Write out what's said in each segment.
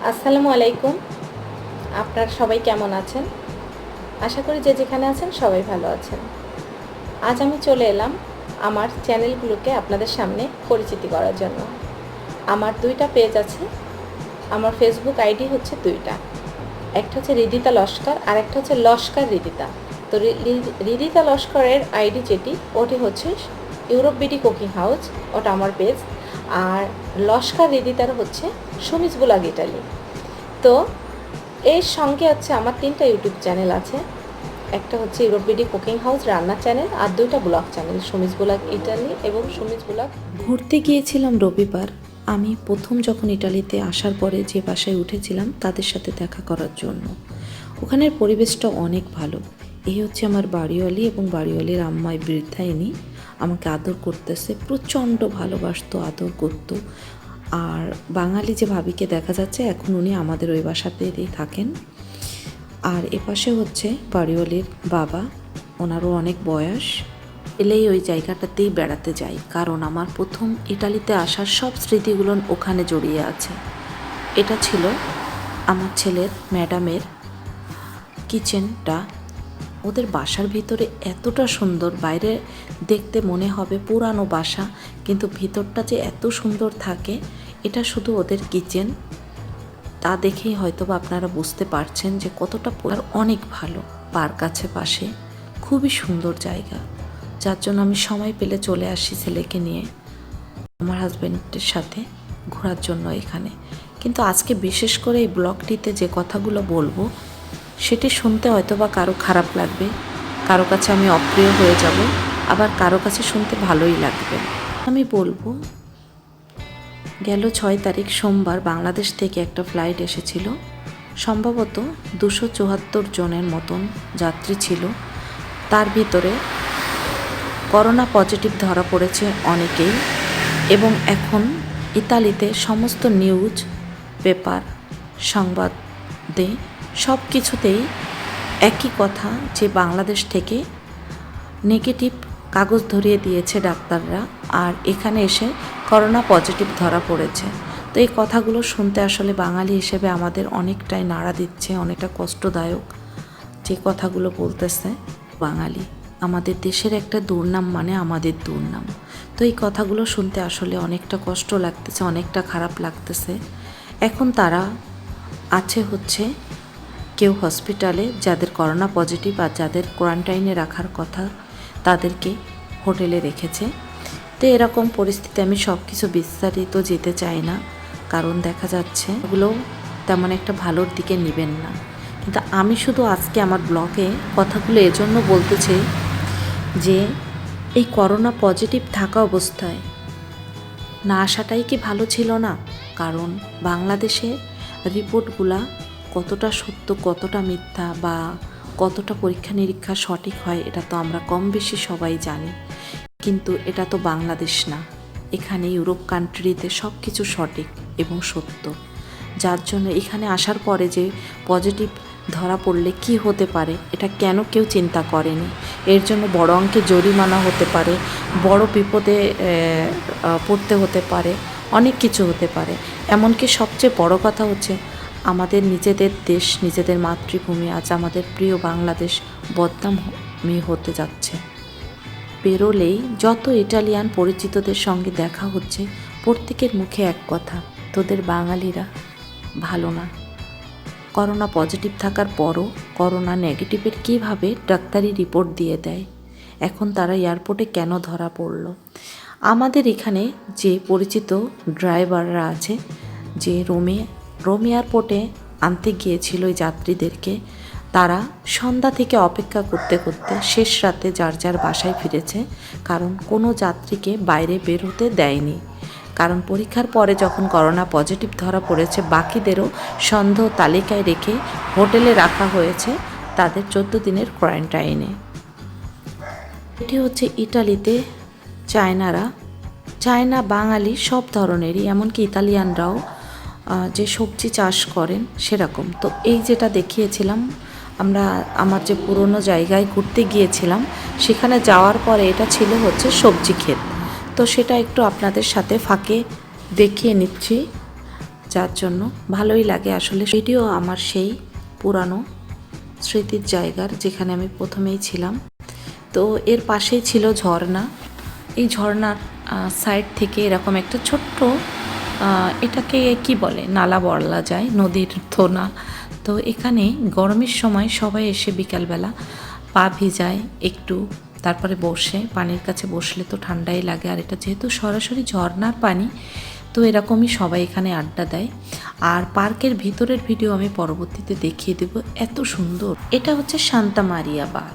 আসসালামু আলাইকুম। আপনারা সবাই কেমন আছেন? আশা করি যে যেখানে আছেন সবাই ভালো আছেন। আজ আমি চলে এলাম আমার চ্যানেলগুলোকে আপনাদের সামনে পরিচিতি করার জন্য। আমার 2টা পেজ আছে। আমার ফেসবুক আইডি হচ্ছে 2টা। একটা হচ্ছে হৃদিতা লস্কর আর একটা হচ্ছে লস্কর হৃদিতা। তো হৃদিতা লস্করের আইডি যেটি ওটি হচ্ছে ইউরোপ বিডি কুকিং হাউস, ওটা আমার পেজ। আর লস্কর হৃদিতার হচ্ছে সুমিজ ব্লগ ইটালি। তো এর সঙ্গে হচ্ছে আমার 3টা ইউটিউব চ্যানেল আছে। একটা হচ্ছে ইউরোপ বিডি কুকিং হাউস রান্নার চ্যানেল, আর 2টা ব্লগ চ্যানেল, সুমিজ ব্লগ ইটালি এবং সুমিজ ব্লগ। ঘুরতে গিয়েছিলাম রবিবার। আমি প্রথম যখন ইটালিতে আসার পরে যে বাসায় উঠেছিলাম তাদের সাথে দেখা করার জন্য। ওখানের পরিবেশটা অনেক ভালো। এই হচ্ছে আমার বাড়িওয়ালি, এবং বাড়িওয়ালির আম্মাই বৃদ্ধা, ইনি আমাকে আদর করতেছে, প্রচণ্ড ভালোবাসতো, আদর করতো। আর বাঙালি যে ভাবিকে দেখা যাচ্ছে, এখন উনি আমাদের ওই বাসাতেই থাকেন। আর এপাশে হচ্ছে বাড়িওয়ালির বাবা, ওনারও অনেক বয়স। এলেই ওই জায়গাটাতেই বেড়াতে যাই, কারণ আমার প্রথম ইটালিতে আসার সব স্মৃতিগুলো ওখানে জড়িয়ে আছে। এটা ছিল আমার ছেলের ম্যাডামের কিচেনটা। ওদের বাসার ভিতরে এতটা সুন্দর, বাইরে দেখতে মনে হবে পুরানো বাসা, কিন্তু ভিতরটা যে এত সুন্দর থাকে, এটা শুধু ওদের কিচেন। তা দেখেই হয়তো বা আপনারা বুঝতে পারছেন যে কতটা অনেক ভালো। পার্ক আছে পাশে, খুবই সুন্দর জায়গা, যার জন্য আমি সময় পেলে চলে আসি ছেলেকে নিয়ে আমার হাজব্যান্ডের সাথে ঘোরার জন্য এখানে। কিন্তু আজকে বিশেষ করে এই ব্লগটিতে যে কথাগুলো বলবো, সেটি শুনতে হয়তো বা কারো খারাপ লাগবে, কারো কাছে আমি অপ্রিয় হয়ে যাব, আবার কারো কাছে শুনতে ভালোই লাগবে। আমি বলবো, গেল 6 তারিখ সোমবার বাংলাদেশ থেকে একটা ফ্লাইট এসেছিল। সম্ভবত 274 জনের মতন যাত্রী ছিল। তার ভিতরে করোনা পজিটিভ ধরা পড়েছে অনেকেই, এবং এখন ইতালিতে সমস্ত নিউজ পেপার, সংবাদে সব কিছুতেই একই কথা, যে বাংলাদেশ থেকে নেগেটিভ কাগজ ধরিয়ে দিয়েছে ডাক্তাররা, আর এখানে এসে করোনা পজিটিভ ধরা পড়েছে। তো এই কথাগুলো শুনতে আসলে বাঙালি হিসেবে আমাদের অনেকটাই নাড়া দিচ্ছে, অনেকটা কষ্টদায়ক যে কথাগুলো বলতেছে বাঙালি। আমাদের দেশের একটা দুর্নাম, মানে আমাদের দুর্নাম। তো এই কথাগুলো শুনতে আসলে অনেকটা কষ্ট লাগতেছে, অনেকটা খারাপ লাগতেছে। এখন তারা আছে হচ্ছে কেউ হসপিটালে, যাদের করোনা পজিটিভ, আর যাদের কোয়ারেন্টাইনে রাখার কথা তাদেরকে হোটেলে রেখেছে। তো এরকম পরিস্থিতি আমি সব কিছু বিস্তারিত যেতে চাই না, কারণ দেখা যাচ্ছে এগুলো তেমন একটা ভালোর দিকে নেবেন না। কিন্তু আমি শুধু আজকে আমার ব্লগে কথাগুলো এজন্য বলতে চাই যে এই করোনা পজিটিভ থাকা অবস্থায় না আসাটাই কি ভালো ছিল না? কারণ বাংলাদেশের রিপোর্টগুলা কতটা সত্য, কতটা মিথ্যা, বা কতটা পরীক্ষা নিরীক্ষা সঠিক হয়, এটা তো আমরা কম বেশি সবাই জানি। কিন্তু এটা তো বাংলাদেশ না, এখানে ইউরোপ কান্ট্রিতে সব কিছু সঠিক এবং সত্য। যার জন্য এখানে আসার পরে যে পজিটিভ ধরা পড়লে কি হতে পারে, এটা কেন কেউ চিন্তা করেনি। এর জন্য বড় অঙ্কে জরিমানা হতে পারে, বড় বিপদে পড়তে হতে পারে, অনেক কিছু হতে পারে। এমনকি সবচেয়ে বড় কথা হচ্ছে, আমাদের নিজেদের দেশ, নিজেদের মাতৃভূমি, আজ আমাদের প্রিয় বাংলাদেশ বদনামী হতে যাচ্ছে। বেরোলেই যত ইটালিয়ান পরিচিতদের সঙ্গে দেখা হচ্ছে, প্রত্যেকের মুখে এক কথা, তোদের বাঙালিরা ভালো না। করোনা পজিটিভ থাকার পরও করোনা নেগেটিভের কীভাবে ডাক্তারি রিপোর্ট দিয়ে দেয়, এখন তারা এয়ারপোর্টে কেন ধরা পড়ল। আমাদের এখানে যে পরিচিত ড্রাইভাররা আছে, যে রোম এয়ারপোর্টে আনতে গিয়েছিল ওই যাত্রীদেরকে, তারা সন্ধ্যা থেকে অপেক্ষা করতে করতে শেষ রাতে যার যার বাসায় ফিরেছে, কারণ কোনো যাত্রীকে বাইরে বের হতে দেয়নি। কারণ পরীক্ষার পরে যখন করোনা পজিটিভ ধরা পড়েছে, বাকিদেরও সন্দেহ তালিকায় রেখে হোটেলে রাখা হয়েছে তাদের 14 দিনের কোয়ারেন্টাইনে। এটি হচ্ছে ইটালিতে চায়না বাঙালি সব ধরনেরই, এমনকি ইতালিয়ানরাও যে সবজি চাষ করেন সেরকম। তো এই যেটা দেখিয়েছিলাম, আমার যে পুরনো জায়গায় ঘুরতে গিয়েছিলাম, সেখানে যাওয়ার পরে এটা ছিল হচ্ছে সবজি ক্ষেত। তো সেটা একটু আপনাদের সাথে ফাঁকে দেখিয়ে নিচ্ছি যার জন্য ভালোই লাগে আসলে। এটিও আমার সেই পুরানো স্মৃতির জায়গার যেখানে আমি প্রথমেই ছিলাম। তো এর পাশেই ছিল ঝর্ণা। এই ঝর্ণার সাইড থেকে এরকম একটা ছোট্ট এটাকে কি বলে, নালা বলা যায়, নদীর তো না। তো এখানে গরমের সময় সবাই এসে বিকালবেলা পা ভিজায় একটু, তারপরে বসে পানির কাছে বসলে তো ঠান্ডাই লাগে। আর এটা যেহেতু সরাসরি ঝর্ণার পানি, তো এরকমই সবাই এখানে আড্ডা দেয়। আর পার্কের ভিতরের ভিডিও আমি পরবর্তীতে দেখিয়ে দেব, এত সুন্দর। এটা হচ্ছে সান্তা মারিয়া বার।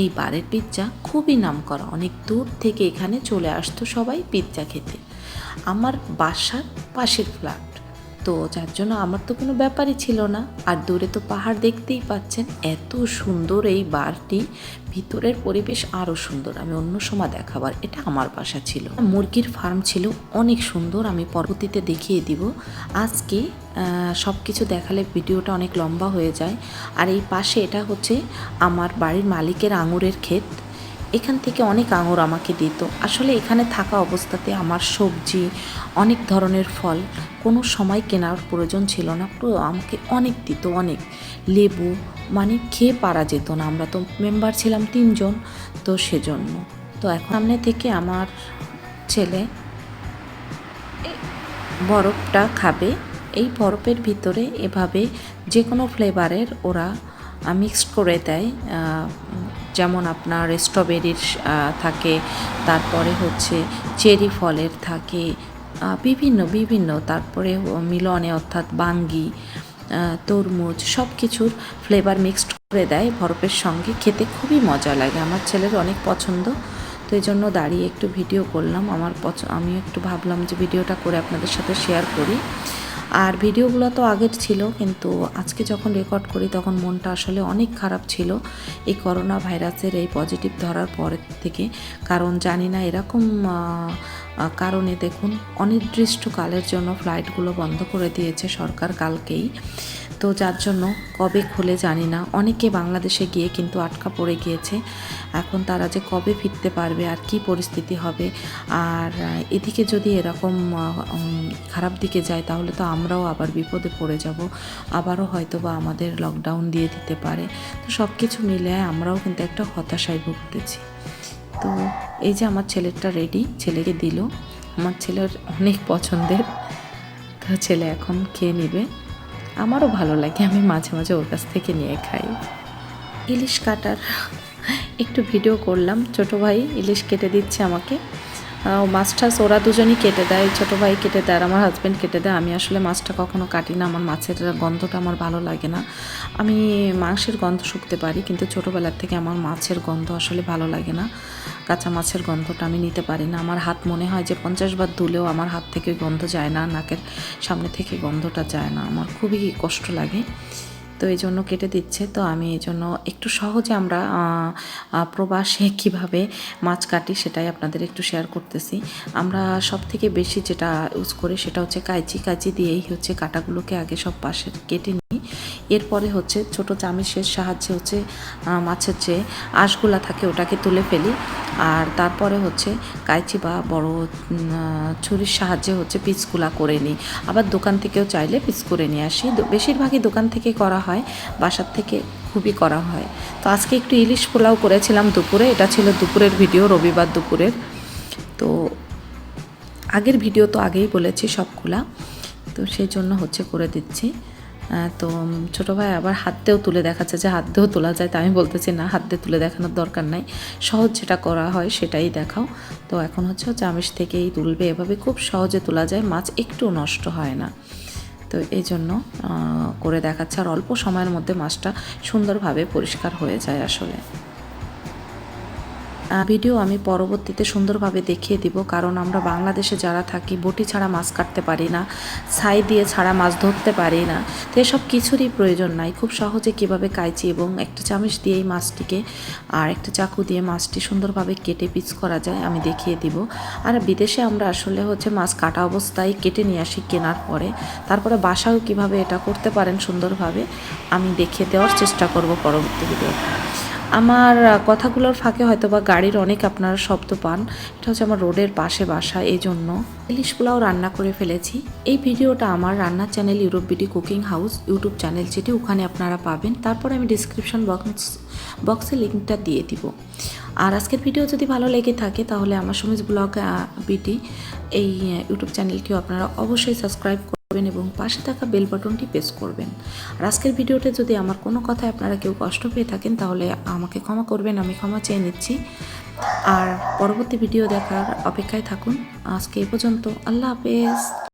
এই বারের পিৎজা খুবই নামকরা, অনেক দূর থেকে এখানে চলে আসতো সবাই পিৎজা খেতে। আমার বাসার পাশের ফ্ল্যাট, তো যার জন্য আমার তো কোনো ব্যাপারই ছিল না। আর দূরে তো পাহাড় দেখতেই পাচ্ছেন, এত সুন্দর এই বারটি, ভিতরের পরিবেশ আরও সুন্দর। আমি অন্য সময় দেখাবার, এটা আমার বাসা ছিল। মুরগির ফার্ম ছিল অনেক সুন্দর, আমি পরবর্তীতে দেখিয়ে দিব। আজকে সব কিছু দেখালে ভিডিওটা অনেক লম্বা হয়ে যায়। আর এই পাশে এটা হচ্ছে আমার বাড়ির মালিকের আঙুরের ক্ষেত। এখান থেকে অনেক আঙুর আমাকে দিত। আসলে এখানে থাকা অবস্থাতে আমার সবজি, অনেক ধরনের ফল কোনো সময় কেনার প্রয়োজন ছিল না, পুরো আমাকে অনেক দিত, অনেক লেবু, মানে খেয়ে পারা যেত না। আমরা তো মেম্বার ছিলাম 3 জন, তো সেজন্য। তো এখন সামনে থেকে আমার ছেলে বরফটা খাবে। এই বরফের ভিতরে এভাবে যে কোনো ফ্লেভারের ওরা মিক্সড করে দেয়। যেমন আপনার স্ট্রবেরির থাকে, তারপরে হচ্ছে চেরি ফলের থাকে, বিভিন্ন তারপরে মিলনে অর্থাৎ বাঙ্গি, তরমুজ, সব কিছুর ফ্লেভার মিক্সড করে দেয় বরফের সঙ্গে। খেতে খুবই মজা লাগে, আমার ছেলের অনেক পছন্দ। তো এই জন্য দাঁড়িয়ে একটু ভিডিও করলাম। আমি একটু ভাবলাম যে ভিডিওটা করে আপনাদের সাথে শেয়ার করি। আর ভিডিওগুলো তো আগের ছিল, কিন্তু আজকে যখন রেকর্ড করি তখন মনটা আসলে অনেক খারাপ ছিল এই করোনা ভাইরাসের এই পজিটিভ ধরার পরের থেকে। কারণ জানি না এরকম কারণে দেখুন অনির্দিষ্টকালের জন্য ফ্লাইটগুলো বন্ধ করে দিয়েছে সরকার কালকেই। তো যার জন্য কবে খুলে জানি না। অনেকে বাংলাদেশে গিয়ে কিন্তু আটকা পড়ে গিয়েছে। এখন তারা যে কবে ফিরতে পারবে আর কি পরিস্থিতি হবে। আর এদিকে যদি এরকম খারাপ দিকে যায় তাহলে তো আমরাও আবার বিপদে পড়ে যাব, আবারও হয়তো বা আমাদের লকডাউন দিয়ে দিতে পারে। তো সব কিছু মিলে আমরাও কিন্তু একটা হতাশায় ভুগতেছি। তো এই যে আমার ছেলেটা রেডি, ছেলেকে দিল, আমার ছেলের অনেক পছন্দের। তো ছেলে এখন খেয়ে নেবে। আমারও ভালো লাগে, আমি মাঝে মাঝে ওর কাছ থেকে নিয়ে খাই। ইলিশ কাটার একটু ভিডিও করলাম। ছোটো ভাই ইলিশ কেটে দিচ্ছে আমাকে। মাছটা ওরা দুজনই কেটে দেয়, ছোটো ভাই কেটে দেয় আর আমার হাজব্যান্ড কেটে দেয়। আমি আসলে মাছটা কখনো কাটি না, আমার মাছের গন্ধটা আমার ভালো লাগে না। আমি মাংসের গন্ধ শুকতে পারি, কিন্তু ছোটোবেলার থেকে আমার মাছের গন্ধ আসলে ভালো লাগে না। কাঁচা মাছের গন্ধটা আমি নিতে পারি না। আমার হাত মনে হয় যে 50 বার ধুলেও আমার হাত থেকে গন্ধ যায় না, নাকের সামনে থেকে গন্ধটা যায় না, আমার খুবই কষ্ট লাগে। তো এই জন্য কেটে দিচ্ছে। তো আমি এই জন্য একটু সহজে আমরা প্রবাসে কিভাবে মাছ কাটি সেটাই আপনাদের একটু শেয়ার করতেছি। আমরা সব থেকে বেশি যেটা ইউজ করি সেটা হচ্ছে কাঁচি দিয়েই হচ্ছে কাটাগুলোকে আগে সব পাশে কেটে নিই। এরপরে হচ্ছে ছোট চামিচের সাহায্যে হচ্ছে মাছের যে আঁশগুলা থাকে ওটাকে তুলে ফেলি। আর তারপরে হচ্ছে কাঁচি বা বড় ছুরির সাহায্যে হচ্ছে পিসগুলা করে নিই। আবার দোকান থেকেও চাইলে পিস করে নিয়ে আসি। বেশিরভাগই দোকান থেকে করা হয়, বাসার থেকে খুবই করা হয়। তো আজকে একটু ইলিশ পোলাও করেছিলাম দুপুরে, এটা ছিল দুপুরের ভিডিও, রবিবার দুপুরের। তো আগের ভিডিও তো আগেই বলেছি সবগুলা, তো সেই জন্য হচ্ছে করে দিচ্ছি। তো ছোটো ভাই আবার হাত দিয়েও তুলে দেখাচ্ছে যে হাত দিয়েও তোলা যায়। তা আমি বলতেছি না, হাত দিয়ে তুলে দেখানোর দরকার নাই, সহজ যেটা করা হয় সেটাই দেখাও। তো এখন হচ্ছে চামিচ থেকেই তুলবে, এভাবে খুব সহজে তোলা যায়, মাছ একটু নষ্ট হয় না। তো এই জন্য করে দেখাচ্ছে। আর অল্প সময়ের মধ্যে মাছটা সুন্দরভাবে পরিষ্কার হয়ে যায় আসলে। ভিডিও আমি পরবর্তীতে সুন্দরভাবে দেখিয়ে দিব, কারণ আমরা বাংলাদেশে যারা থাকি বটি ছাড়া মাছ কাটতে পারি না, ছাই দিয়ে ছাড়া মাছ ধরতে পারি না। তো এসব কিছুরই প্রয়োজন নাই, খুব সহজে কিভাবে কাঁচি এবং একটা চামচ দিয়েই মাছটিকে আর একটা চাকু দিয়ে মাছটি সুন্দরভাবে কেটে পিস করা যায় আমি দেখিয়ে দিব। আর বিদেশে আমরা আসলে হচ্ছে মাছ কাটা অবস্থায় কেটে নিয়ে আসি কেনার পরে, তারপরে বাসাও কিভাবে এটা করতে পারেন সুন্দরভাবে আমি দেখিয়ে দেওয়ার চেষ্টা করব পরবর্তী ভিডিও। আমার কথাগুলোর ফাঁকে হয়তো বা গাড়ির অনেক আপনারা শব্দ পান। এটা হচ্ছে আমার রোডের পাশে বাসা, এই জন্য ইলিশ পোলাও রান্না করে ফেলেছি। এই ভিডিওটা আমার রান্নার channel Europe BD cooking house YouTube channel, যেটি ওখানে আপনারা পাবেন। তারপর আমি ডিসক্রিপশন বক্সে লিঙ্কটা দিয়ে দিব। আর আজকের ভিডিও যদি ভালো লেগে থাকে তাহলে আমার সুমিজ ব্লগ বিডি এই ইউটিউব চ্যানেলটিও আপনারা অবশ্যই সাবস্ক্রাইব করবেন এবং পাশে থাকা বেল বাটনটি প্রেস করবেন। আর আজকের ভিডিওতে যদি আমার কোনো কথায় আপনারা কেউ কষ্ট পেয়ে থাকেন তাহলে আমাকে ক্ষমা করবেন, আমি ক্ষমা চেয়ে নিচ্ছি। আর পরবর্তী ভিডিও দেখার অপেক্ষায় থাকুন। আজকে এ পর্যন্ত, আল্লাহ হাফেজ।